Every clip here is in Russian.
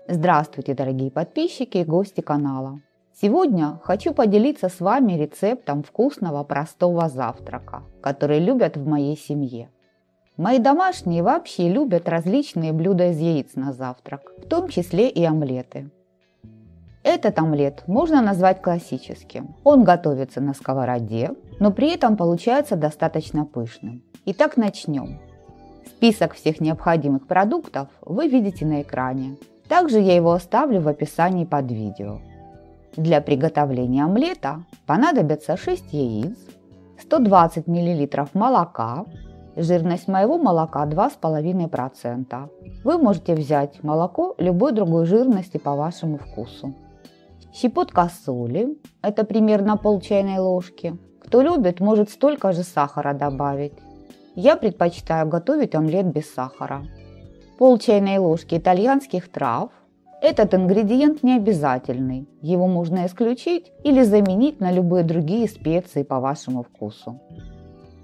Здравствуйте, дорогие подписчики и гости канала. Сегодня хочу поделиться с вами рецептом вкусного простого завтрака, который любят в моей семье. Мои домашние вообще любят различные блюда из яиц на завтрак, в том числе и омлеты. Этот омлет можно назвать классическим. Он готовится на сковороде, но при этом получается достаточно пышным. Итак, начнем. Список всех необходимых продуктов вы видите на экране. Также я его оставлю в описании под видео. Для приготовления омлета понадобится 6 яиц, 120 мл молока, жирность моего молока 2,5%. Вы можете взять молоко любой другой жирности по вашему вкусу. Щепотка соли, это примерно пол чайной ложки. Кто любит, может столько же сахара добавить. Я предпочитаю готовить омлет без сахара. Пол чайной ложки итальянских трав. Этот ингредиент не обязательный, его можно исключить или заменить на любые другие специи по вашему вкусу.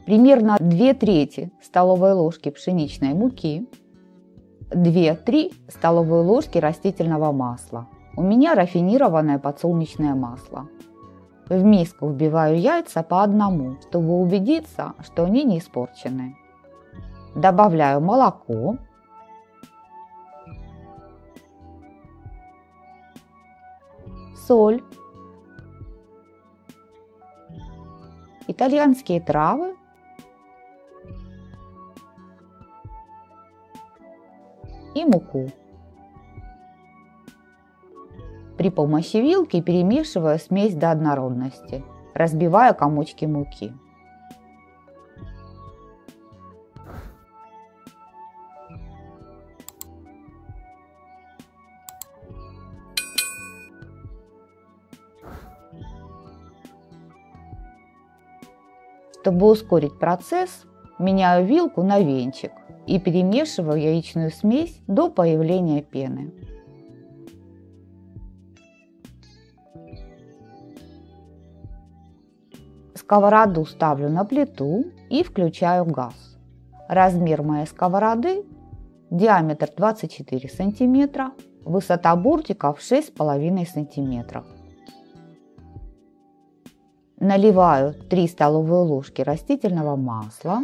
Примерно 2/3 столовой ложки пшеничной муки, 2-3 столовые ложки растительного масла. У меня рафинированное подсолнечное масло. В миску вбиваю яйца по одному, чтобы убедиться, что они не испорчены. Добавляю молоко. Соль, итальянские травы и муку. При помощи вилки перемешиваю смесь до однородности, разбивая комочки муки. Чтобы ускорить процесс, меняю вилку на венчик и перемешиваю яичную смесь до появления пены. Сковороду ставлю на плиту и включаю газ. Размер моей сковороды – диаметр 24 см, высота бортиков 6,5 см. Наливаю 3 столовые ложки растительного масла.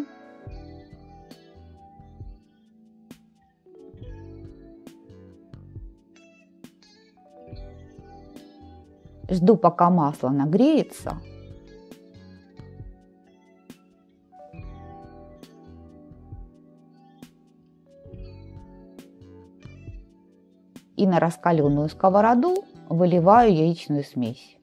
Жду, пока масло нагреется. И на раскаленную сковороду выливаю яичную смесь.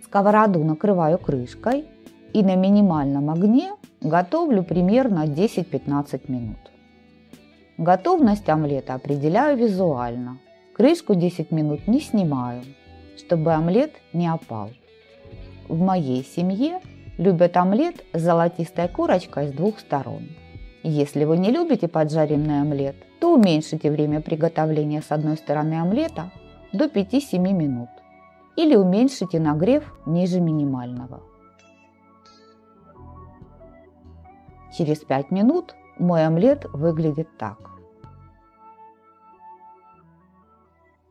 Сковороду накрываю крышкой и на минимальном огне готовлю примерно 10-15 минут. Готовность омлета определяю визуально. Крышку 10 минут не снимаю, чтобы омлет не опал. В моей семье любят омлет с золотистой корочкой с двух сторон. Если вы не любите поджаренный омлет, то уменьшите время приготовления с одной стороны омлета до 5-7 минут. Или уменьшите нагрев ниже минимального. Через 5 минут мой омлет выглядит так.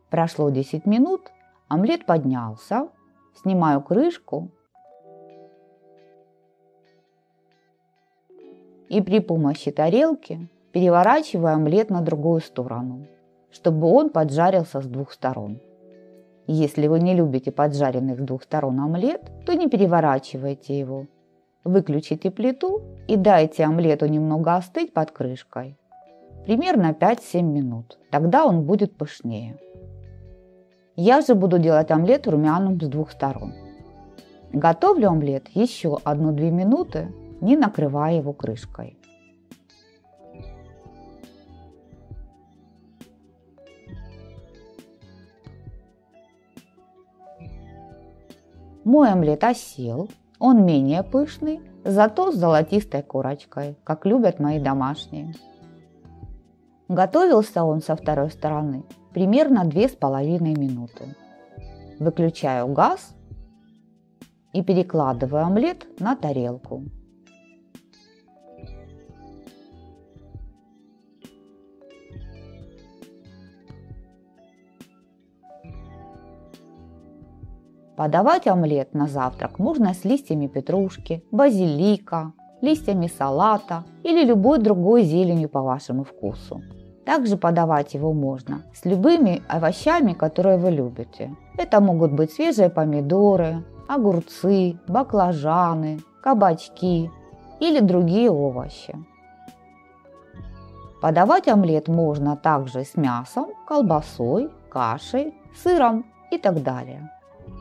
Прошло 10 минут, омлет поднялся, снимаю крышку и при помощи тарелки переворачиваю омлет на другую сторону, чтобы он поджарился с двух сторон. Если вы не любите поджаренный с двух сторон омлет, то не переворачивайте его. Выключите плиту и дайте омлету немного остыть под крышкой. Примерно 5-7 минут. Тогда он будет пышнее. Я же буду делать омлет румяным с двух сторон. Готовлю омлет еще 1-2 минуты, не накрывая его крышкой. Мой омлет осел, он менее пышный, зато с золотистой корочкой, как любят мои домашние. Готовился он со второй стороны примерно 2,5 минуты. Выключаю газ и перекладываю омлет на тарелку. Подавать омлет на завтрак можно с листьями петрушки, базилика, листьями салата или любой другой зеленью по вашему вкусу. Также подавать его можно с любыми овощами, которые вы любите. Это могут быть свежие помидоры, огурцы, баклажаны, кабачки или другие овощи. Подавать омлет можно также с мясом, колбасой, кашей, сыром и так далее.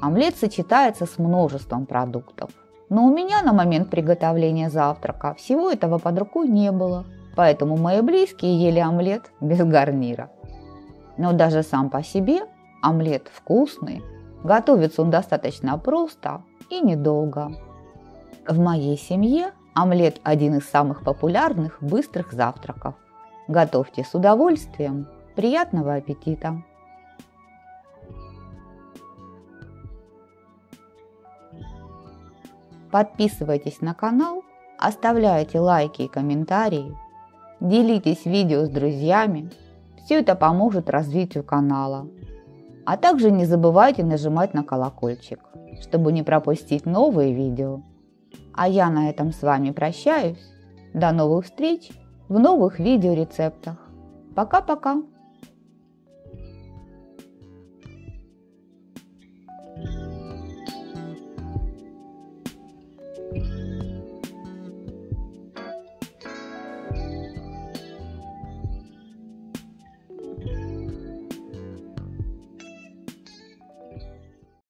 Омлет сочетается с множеством продуктов. Но у меня на момент приготовления завтрака всего этого под рукой не было, поэтому мои близкие ели омлет без гарнира. Но даже сам по себе омлет вкусный, готовится он достаточно просто и недолго. В моей семье омлет один из самых популярных быстрых завтраков. Готовьте с удовольствием. Приятного аппетита! Подписывайтесь на канал, оставляйте лайки и комментарии, делитесь видео с друзьями. Все это поможет развитию канала. А также не забывайте нажимать на колокольчик, чтобы не пропустить новые видео. А я на этом с вами прощаюсь. До новых встреч в новых видеорецептах. Пока-пока!